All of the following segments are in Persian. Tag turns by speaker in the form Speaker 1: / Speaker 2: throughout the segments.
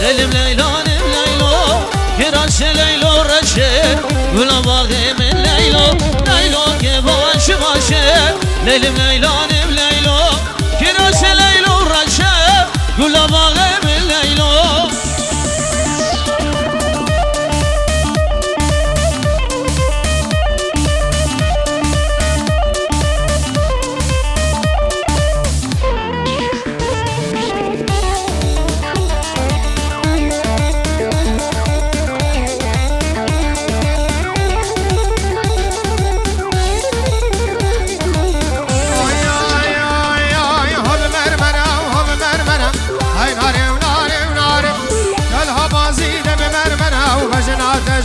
Speaker 1: لیلم لیلانم لیلو کراش لیلو رشه گلا باغی من لیلو لیلو که باش باشه لیلم لیلانم لیلو کراش لیلو رشه گلا باغی من لیلو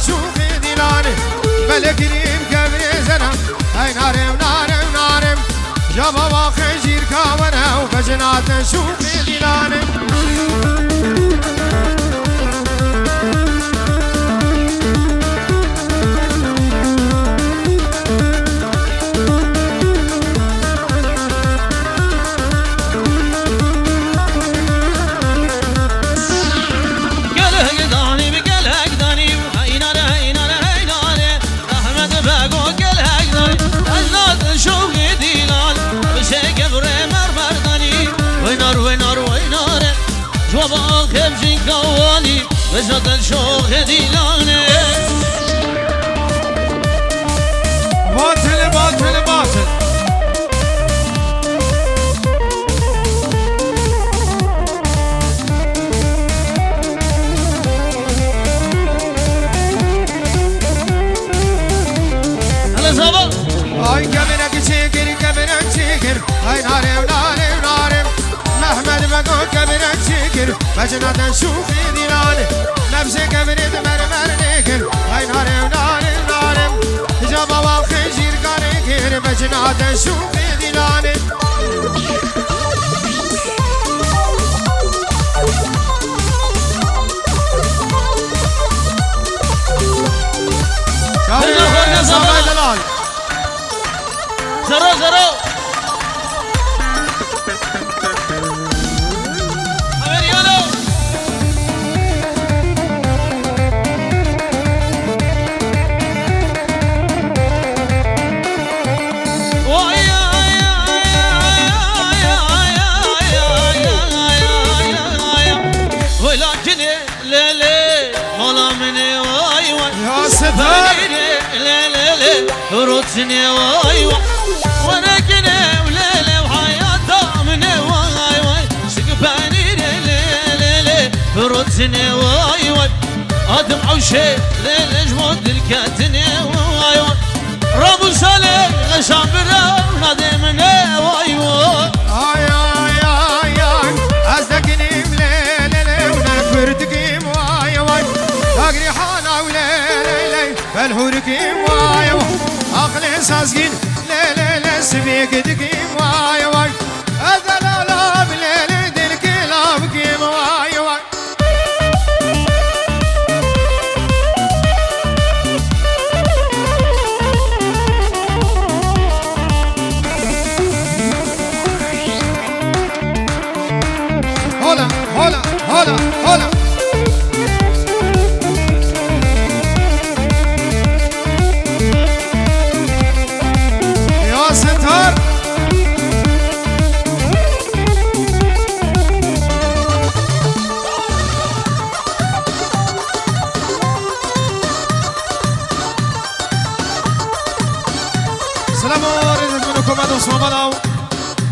Speaker 2: شوخي ديلاني بلكريم كبري زنا هاي نارم نارم نارم جابا واخي جير كاونا وبجنات شوخي ديلاني
Speaker 1: جوابا خبجين كوالي وجد الشوق ديلاني
Speaker 2: باطل باطل باطل
Speaker 1: هلا زابا
Speaker 2: هاي كبرك شكر كبرك شكر هاي نارم نارم نارم محمد بقو كبرك شكر بجنات شوخي ديلاني نفسي كبرت مرمر نكر هاي نارم نارم نارم جابا واخي جير كاركر بجنات شوخي ديلاني
Speaker 1: زرو زرو روتني واي واي وانا كنا وليلة وحياته مني واي واي سقفاني ليلة روتني واي واي ادم عوشي ليلة جمود الكاتني واي واي رابو سالي غشام برا ونادي مني واي واي
Speaker 2: اي اي اي اي ازدقني مليلة ونفرتكي واي واي اقري حانا وليلة فالهوركي واي واي عقلي سازقين لا لا سبيك دقيم واي واي هذا لا لا بليل دلك لا بقيم واي واي هلا هلا هلا هلا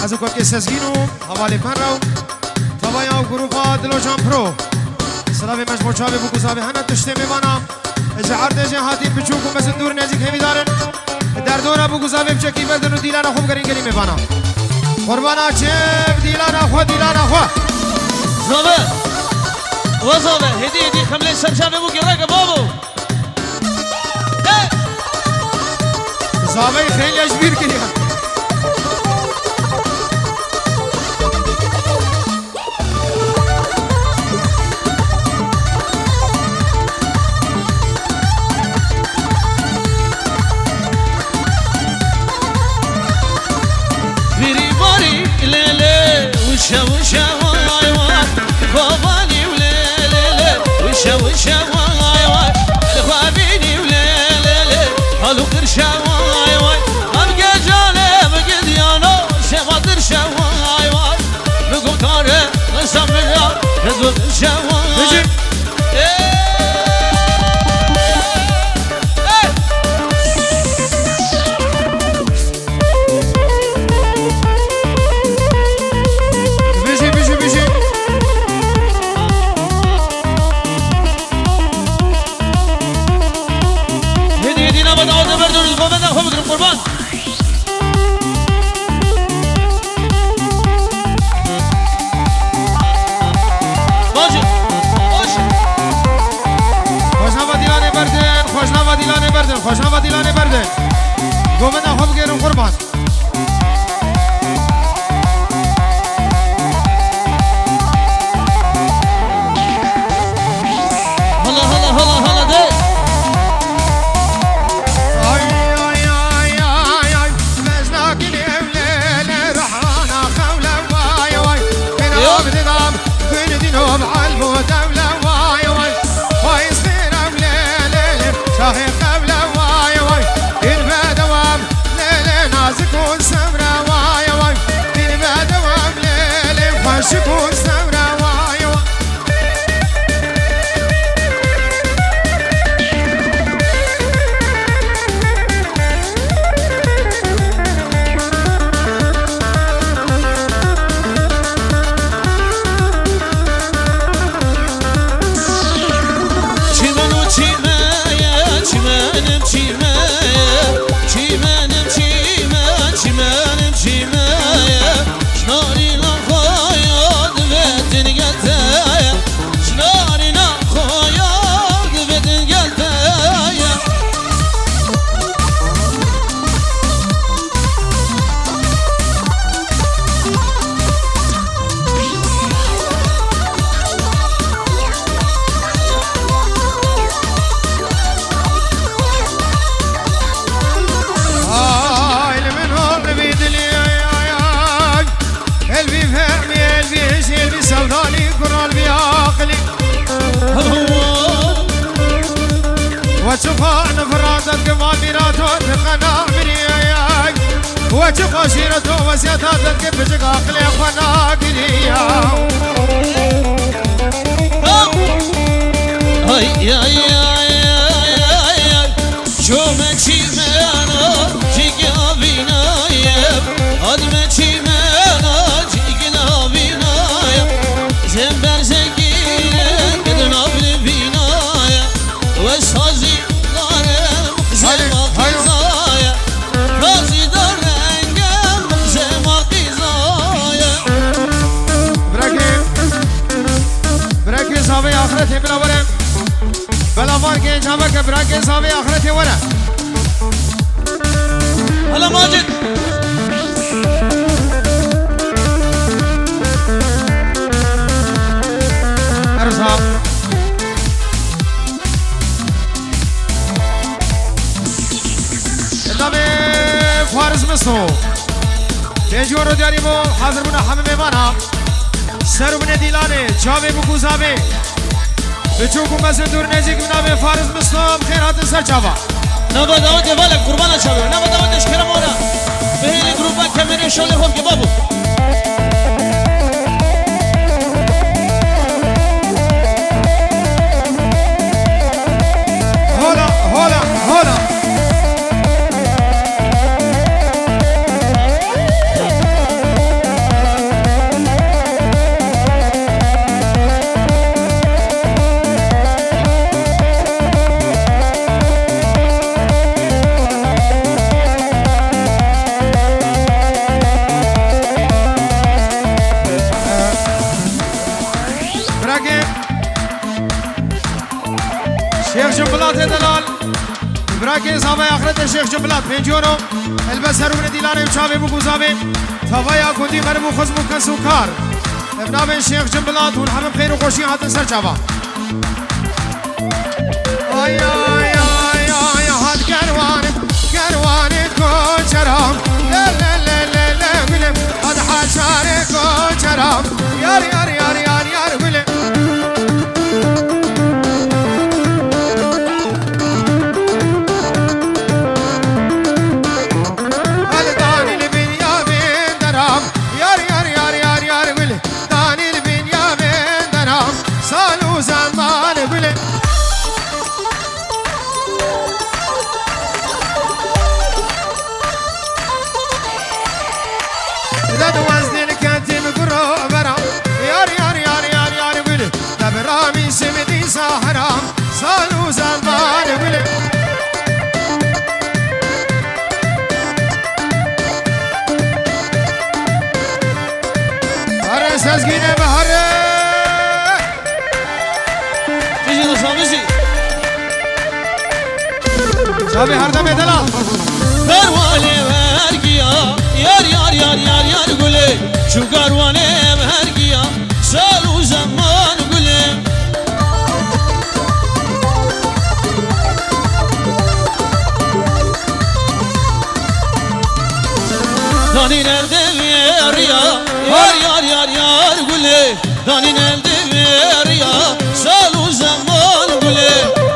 Speaker 2: از او که سزگینو حوالی من رو تبایا و گروپا دلو جان پرو سلام مجموع چاوی بو گذابی هنه تشتی میبانم اجهار دیجه هاتین بچوکو مثل دور نزیک همی دارن در دورا بو گذابی بچکی بردن و دیلانا خوب گرین گری میبانم قربانا چه دیلانا خوا دیلانا خوا
Speaker 1: زابه و زابه هدی خمله سرشانه بو گره بابو
Speaker 2: زابه خیلی اجبیر کریم
Speaker 1: وشا وشا واي واي باباني وليلة سامنا رزق الشوال قربان باشه
Speaker 2: خوشنوا دیلانه بردن خوشنوا دیلانه بردن خوشنوا دیلانه بردن گومن خوب گیرم قربان
Speaker 1: هلا ده
Speaker 2: شكون سمرة واي واي
Speaker 1: çimen çimeye çimenim çimeye çimenim çime çimenim çimeye şnarina koyad vedin gelteye şnarina koyad vedin gelteye
Speaker 2: وشوفها نفراتك واميراتك قناعرياي وشوف عشيرته وسياداتك بشق عقلي قناعريا
Speaker 1: ay ay ay ay ay şome çimena çiğna binayem adme çimena çiğna binayem zember zekine kedin abli binaya ve sazi larem zema kizaya razi darengem zema kizaya
Speaker 2: براكي صافي آخرتي بلا ورم بلا فاركي جامك براكي صافي آخرتي ورم
Speaker 1: هلا ماجد
Speaker 2: ارزاق النبي فارس مصر تيجورو دياريمو حاضر بنا حمم مانا سرو بنا ديلاني جاوي بكوزاوي بچوكو مزن دور نزيك بنا فارس مصر خيرات سر جاوا
Speaker 1: نبا داود يبالك قربانا شابه نبا داود اشكرا مورا بهيلي جروبا كاميري شالي خوب كبابو
Speaker 2: هولا هولا هولا شيخ جنبلات دلال براكي صافي اخرت الشيخ جنبلات بينجورو البسر من ديلاني مشابي بوزابي ففايا كنتي غربو خزمو كسوكار ابناب الشيخ جنبلات والحمم خير وقوشي هاتن سرجابا اي اي اي اي هاد كرواني كوشرام لا لا لا لا لا قلم هاد حاشاري كوشرام يار يار يار يار يار قلم داني البنيامين درام يار يار يار يار يار قلم داني البنيامين أبي هردم دلال
Speaker 1: Pervane vergiya yar yar yar yar yar güle Şu karvane vergiya salu zaman güle Danin elde ver ya yar yar yar yar güle Danin elde ver ya salu zaman güle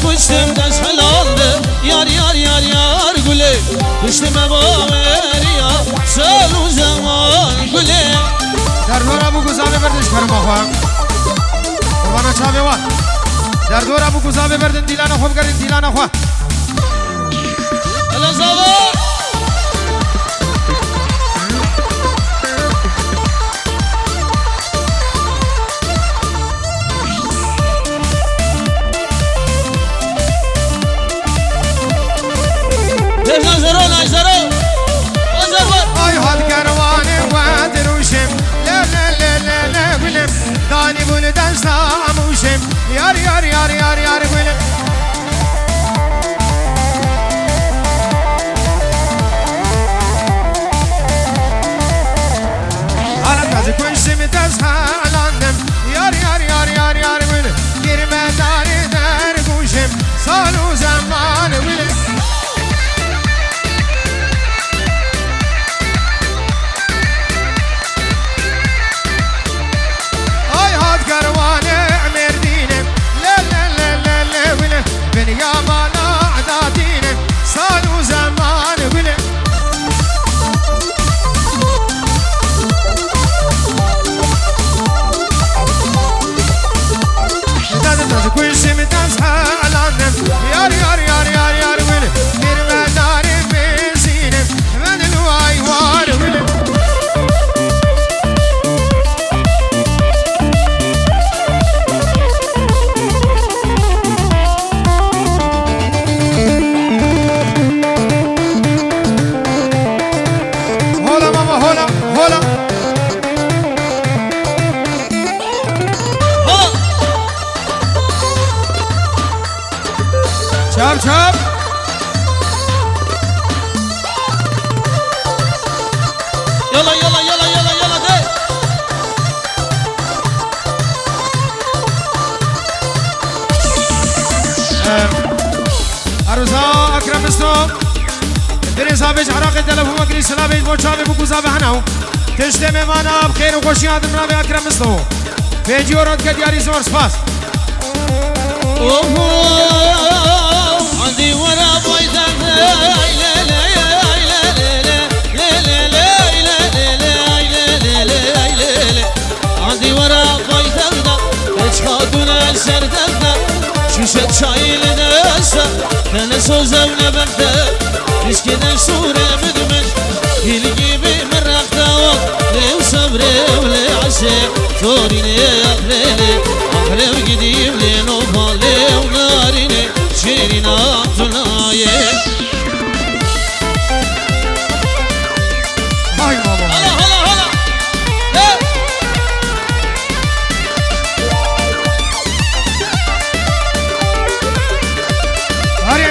Speaker 1: Kuştum ders helaldi Yar yar yar yar güle Kuştum ebaver ya Salu zaman güle
Speaker 2: در دور ابو گزابه بردش کرم آخوام قربانا چاوه وان در دور ابو گزابه بردن دیلانا خوب کردن دیلانا خواه
Speaker 1: Elazığ'a
Speaker 2: ay had kervanı vadruşim la la la la la gülüm dani bunu dansamuşim yar yar yar yar yar gülüm Alam gazı kuşimi tezhalandım yar yar yar yar yar gülüm girme dari der kuşim salu zamanı gülüm يا مالا عدادينه صاروا زمان قلم لازم كل شيء متزحى علانم يار يار يار يار يار قلم نرمى داري بنزينم من الواي وار قلم Çap çap.
Speaker 1: Yala yala yala yala yala de.
Speaker 2: Arıza Akrem Üstüm Deniz abiş Arak edelim bu makri selabeyiz bu çabi bu kuzabe hanav Teşteme mana bkhir u خوشی adın nabi Akrem Üstüm Feci orad ke diyari zor spas
Speaker 1: عندي ورا بيتك عندي ورا بيتك اشخاطنا سردنا شوشت شايل ناسا انا سوزونا بغدا مسكين صورة مدمن يلقي بمرقتا لو صبري ولا عسى توريني اخليني اخلي وقديم لي نوفال لي وناريني شيرينا تنايه
Speaker 2: Ay baba
Speaker 1: هلا هلا هلا hey.
Speaker 2: Hadi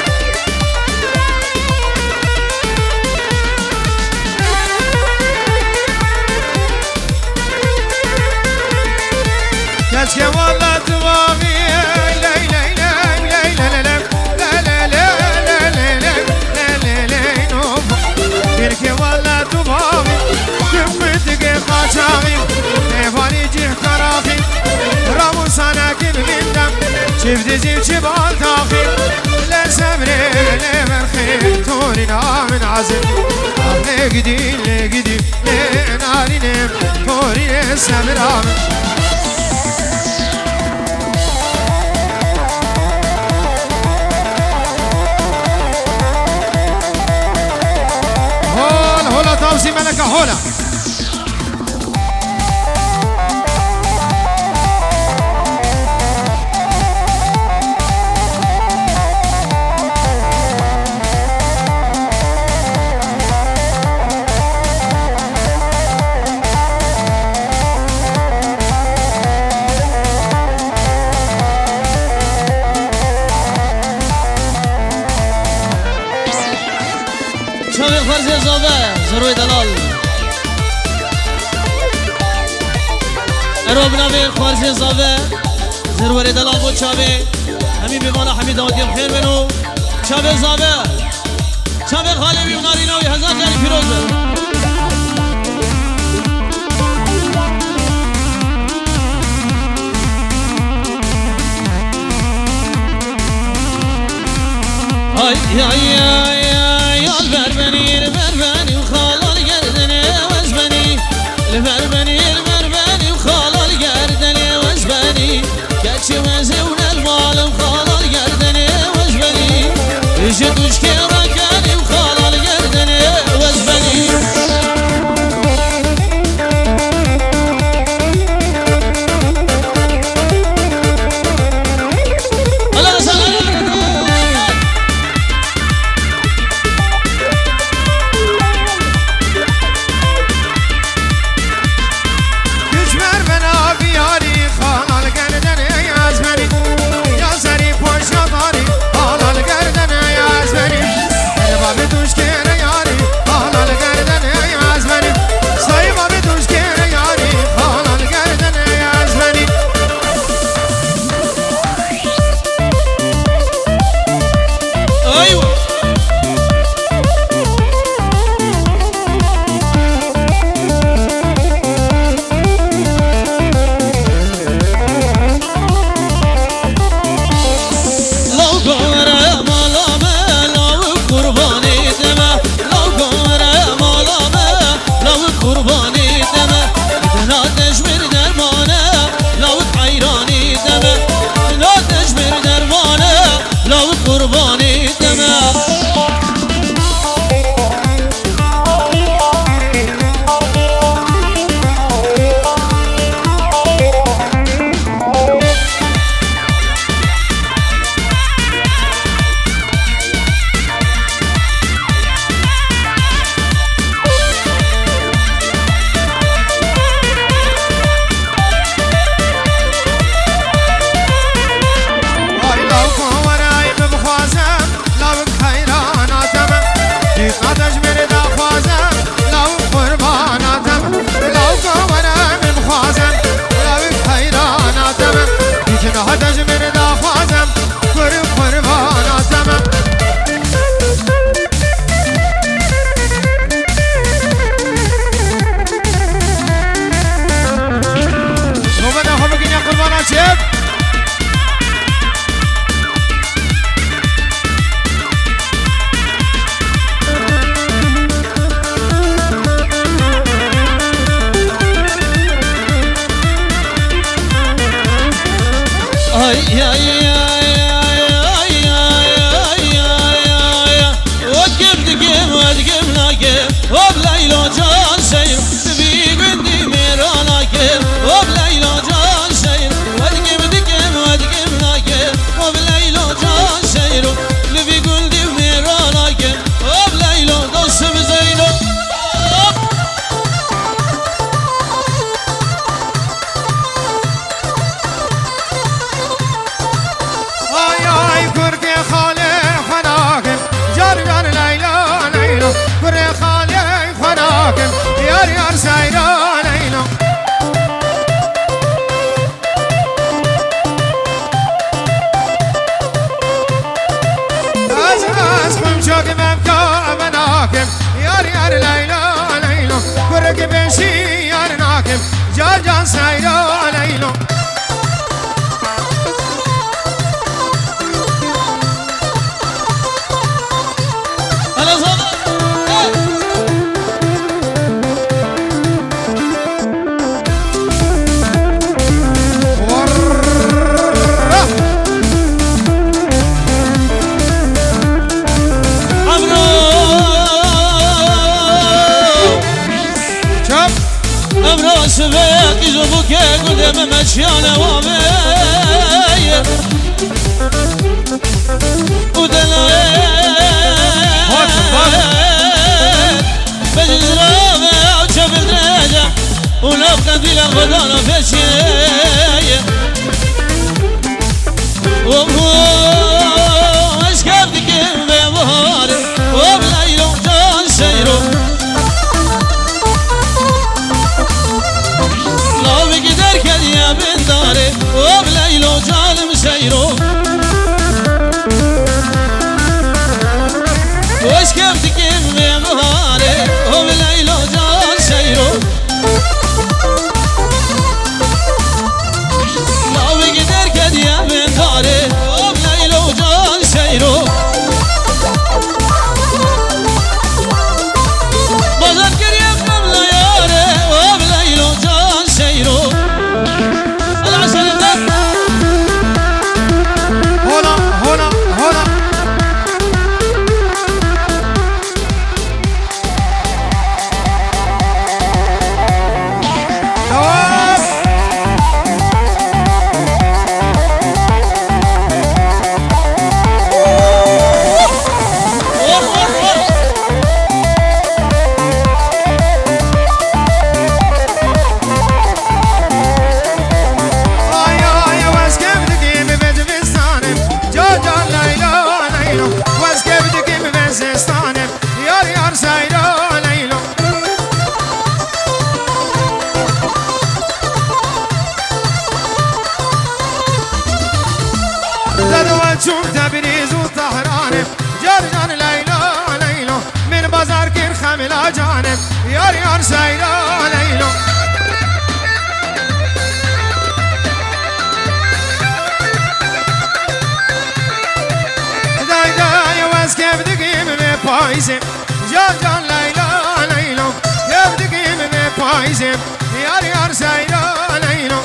Speaker 2: Keşke valla duvarı ley ley ley ley ley ley ley ley ley ley ley Keşke valla duvarı Kümbütüge kaçağım Nefani cih karafim Ramu sana kim bindem Çifti zivçi bal takip Le semre le merkhir Torina min azim Le gidi le gidi Le narinem Torine semramim هولا تاوسي ملكة هولا
Speaker 1: چاوی خرزی زابه زروی دلال اروب نبی خرزی زابه زروی دلال بود چاوی همین بیمانا همین دامادی بخیر بنو چاوی زابه چاوی خالی بیوناری نوی هزار جانی پیروزه ay ay ay ay al ver beni وخالال گردنی وزبنی ver beni وخالال گردنی وزبنی keçi وزون المال وخالال گردنی وزبنی اجت وش كركني وخالال گردني وزبني ونبقى بلا غدانا فشي وهو اشكال ذكر ببهار وبلا يوم جان وش كيف كيف بمهاري وبليلو جان سيرو لو بقدر كد يا من داري وبليلو جان سيرو بذكر يا قبل ياري وبليلو جان سيرو العسل
Speaker 2: هنا هنا هنا شوف تبريز وطهران جرجان ليلى ليلى من بازار كير خامل جانب يار يار سيرا ليلى داي داي واس كيف دقيم ببايزم جرجان ليلى ليلى كيف دقيم ببايزم يار يار سيرا ليلى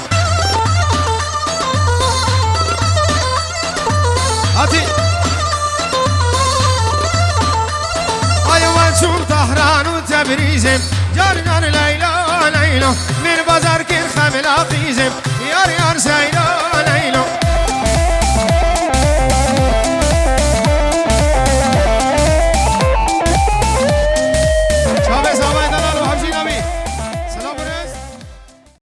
Speaker 2: هاتي أيوة شوف طهران وتبريزم جرجر ليلى ليلى من بازار كير خامل قيزم يار يار سيرا